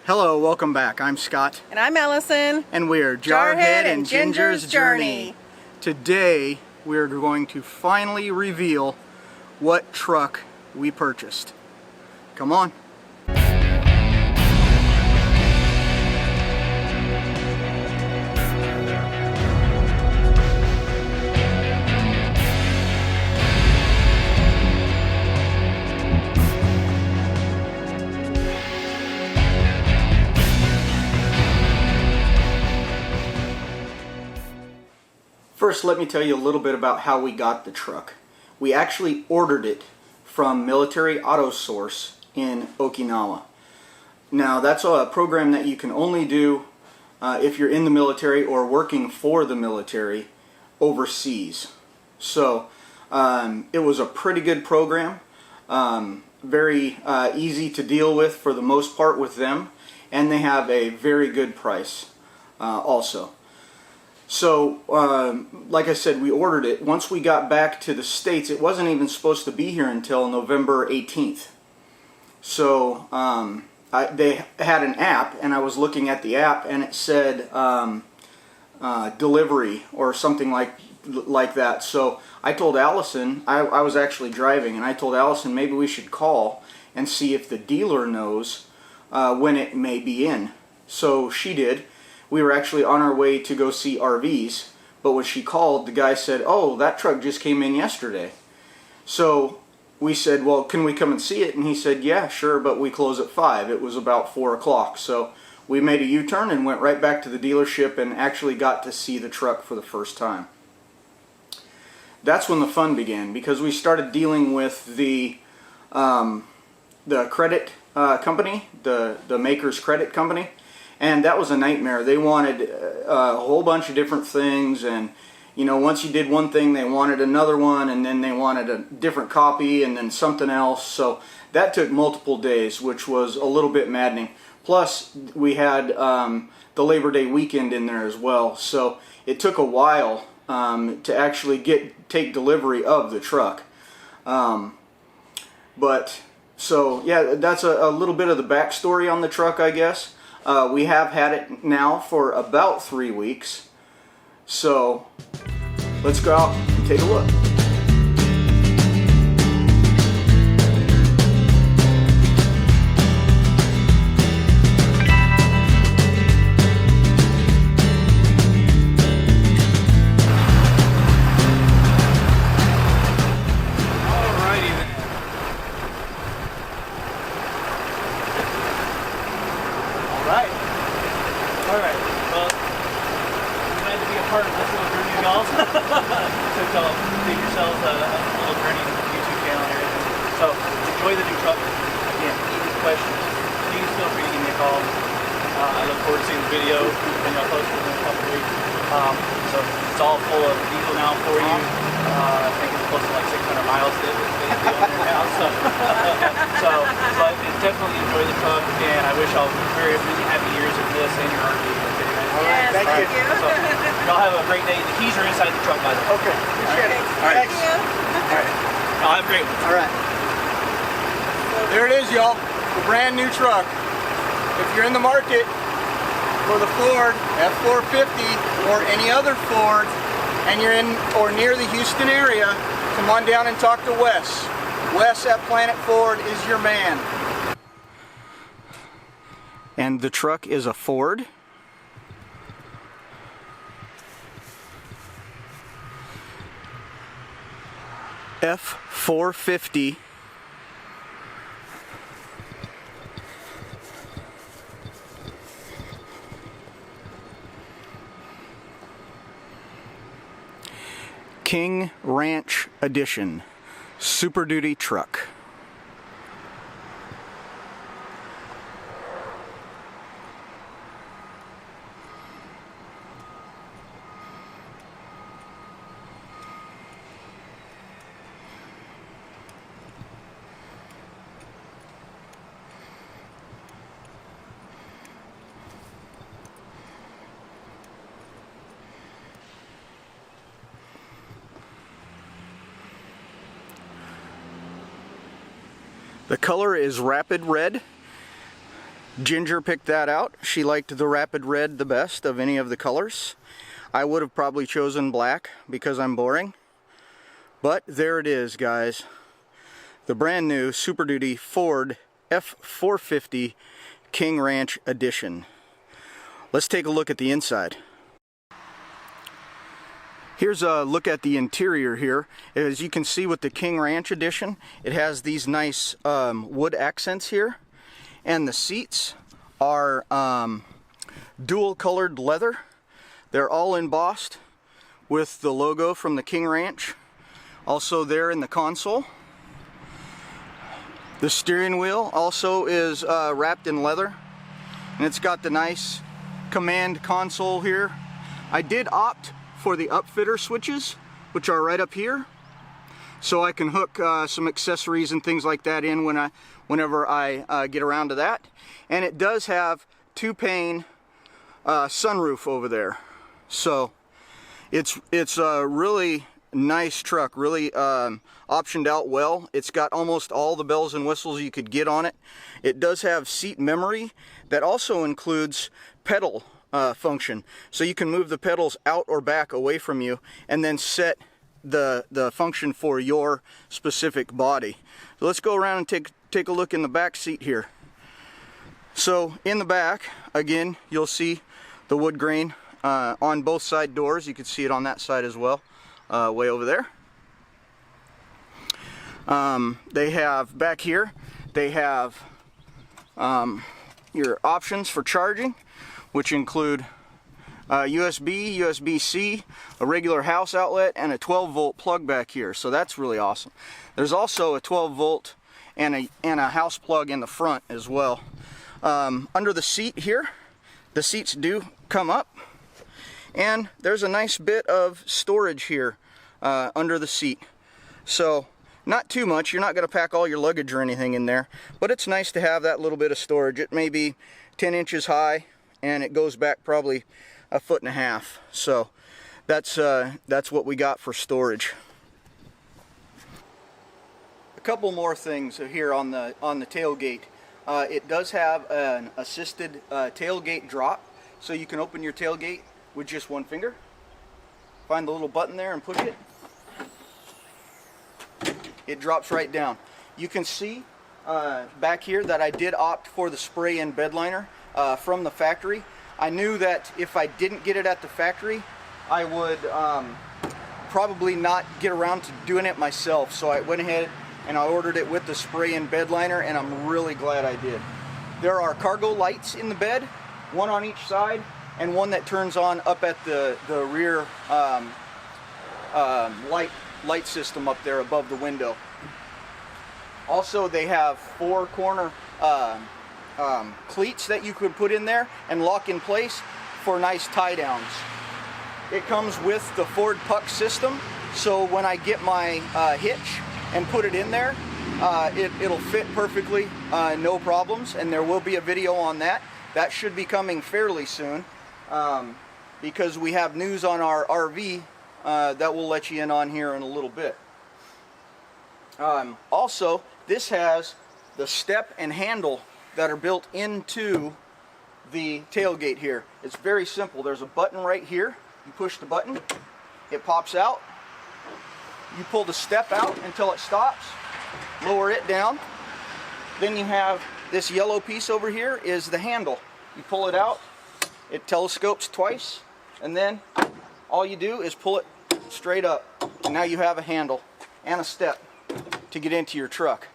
Hello, welcome back. I'm Scott. And I'm Allison. And we're Jarhead and Ginger's Journey. Today, we're going to finally reveal what truck we purchased. Come on. First, let me tell you a little bit about how we got the truck. We actually ordered it from Military Auto Source in Okinawa. Now, that's a program that you can only do if you're in the military or working for the military overseas. So, it was a pretty good program, very easy to deal with for the most part with them, and they have a very good price also. So, like I said, we ordered it. Once we got back to the States, it wasn't even supposed to be here until November 18th. So, they had an app, and I was looking at the app, and it said delivery or something like that. So, I told Allison, I was actually driving, and I told Allison maybe we should call and see if the dealer knows when it may be in. So, she did. We were actually on our way to go see RVs, but when she called, the guy said, "Oh, that truck just came in yesterday." So we said, "Well, can we come and see it?" And he said, "Yeah, sure, but we close at 5. It was about 4 o'clock. So we made a U-turn and went right back to the dealership and actually got to see the truck for the first time. That's when the fun began, because we started dealing with the credit company, the maker's credit company. And that was a nightmare. They wanted a whole bunch of different things, and you know, once you did one thing, they wanted another one, and then they wanted a different copy, and then something else. So that took multiple days, which was a little bit maddening. Plus, we had the Labor Day weekend in there as well, so it took a while to actually take delivery of the truck. But so yeah, that's a little bit of the backstory on the truck, I guess. We have had it now for about 3 weeks, so let's go out and take a look. Alright, well, I'm glad to be a part of this little journey of y'all's. So y'all give yourselves a little journey to the YouTube channel and everything. So, enjoy the new truck. Again, any questions, please feel free to give me a call. I look forward to seeing the video when y'all post it in a couple of weeks. So, it's all full of diesel now for you. I think it's close to like 600 miles to on there now. But definitely enjoy the truck, and I wish y'all really happy years of this and your RV. Yes, thank you. So, y'all have a great day. The keys are inside the truck, by the way. Okay, appreciate it. All right. Thank you. All right. Y'all have a great one. All right. There it is, y'all. The brand new truck. If you're in the market for the Ford F450 or any other Ford, and you're in or near the Houston area, come on down and talk to Wes. Wes at Planet Ford is your man. And the truck is a Ford. F450. King Ranch Edition Super Duty truck. The color is Rapid Red. Ginger picked that out. She liked the Rapid Red the best of any of the colors. I would have probably chosen black because I'm boring. But there it is, guys. The brand new Super Duty Ford F450 King Ranch Edition. Let's take a look at the inside. Here's a look at the interior here. As you can see with the King Ranch Edition, it has these nice wood accents here. And the seats are dual colored leather. They're all embossed with the logo from the King Ranch. Also there in the console. The steering wheel also is wrapped in leather. And it's got the nice command console here. I did opt for the upfitter switches, which are right up here, so I can hook some accessories and things like that in whenever I get around to that. And it does have 2-pane sunroof over there, so it's a really nice truck, really optioned out well. It's got almost all the bells and whistles you could get on it. It does have seat memory that also includes pedal function, so you can move the pedals out or back away from you and then set the function for your specific body. So let's go around and take a look in the back seat here. So in the back, again, you'll see the wood grain on both side doors. You can see it on that side as well, way over there. They have back here, they have your options for charging, which include USB, USB-C, a regular house outlet, and a 12-volt plug back here. So that's really awesome. There's also a 12-volt and a house plug in the front as well. Under the seat here, the seats do come up, and there's a nice bit of storage here under the seat. So not too much. You're not going to pack all your luggage or anything in there, but it's nice to have that little bit of storage. It may be 10 inches high, and it goes back probably 1.5 feet. So that's what we got for storage. A couple more things here on the tailgate. It does have an assisted tailgate drop, so you can open your tailgate with just one finger. Find the little button there and push it. It drops right down. You can see back here that I did opt for the spray-in bed liner from the factory. I knew that if I didn't get it at the factory, I would probably not get around to doing it myself. So I went ahead and I ordered it with the spray-in bed liner, and I'm really glad I did. There are cargo lights in the bed, one on each side, and one that turns on up at the rear light system up there above the window. Also, they have 4 corner cleats that you could put in there and lock in place for nice tie downs. It comes with the Ford puck system, so when I get my hitch and put it in there, it'll fit perfectly, no problems, and there will be a video on that. That should be coming fairly soon, because we have news on our RV that we'll let you in on here in a little bit. Also, this has the step and handle that are built into the tailgate here. It's very simple. There's a button right here. You push the button, it pops out. You pull the step out until it stops, lower it down. Then you have this yellow piece over here is the handle. You pull it out, it telescopes twice, and then all you do is pull it straight up. And now you have a handle and a step to get into your truck.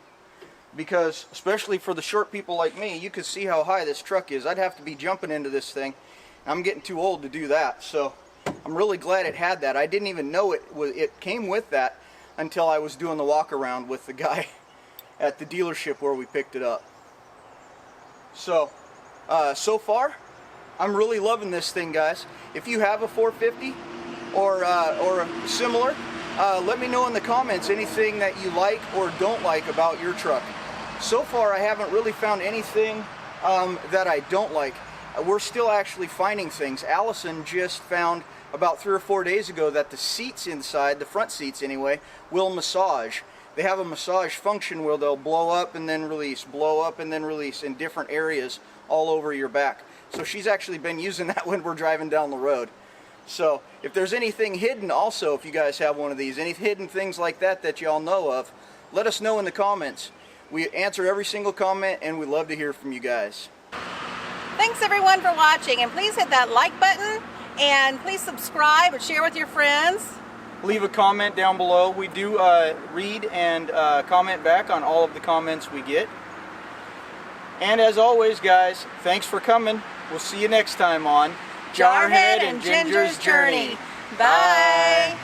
Because, especially for the short people like me, you can see how high this truck is. I'd have to be jumping into this thing. I'm getting too old to do that, so I'm really glad it had that. I didn't even know it came with that until I was doing the walk around with the guy at the dealership where we picked it up. So, so far, I'm really loving this thing, guys. If you have a 450 or similar, let me know in the comments anything that you like or don't like about your truck. So far, I haven't really found anything that I don't like. We're still actually finding things. Allison just found about 3 or 4 days ago that the seats inside, the front seats anyway, will massage. They have a massage function where they'll blow up and then release, blow up and then release in different areas all over your back. So she's actually been using that when we're driving down the road. So if there's anything hidden also, if you guys have one of these, any hidden things like that that y'all know of, let us know in the comments. We answer every single comment and we love to hear from you guys. Thanks everyone for watching, and please hit that like button and please subscribe and share with your friends. Leave a comment down below. We do read and comment back on all of the comments we get. And as always, guys, thanks for coming. We'll see you next time on Jarhead and Ginger's Journey. Bye.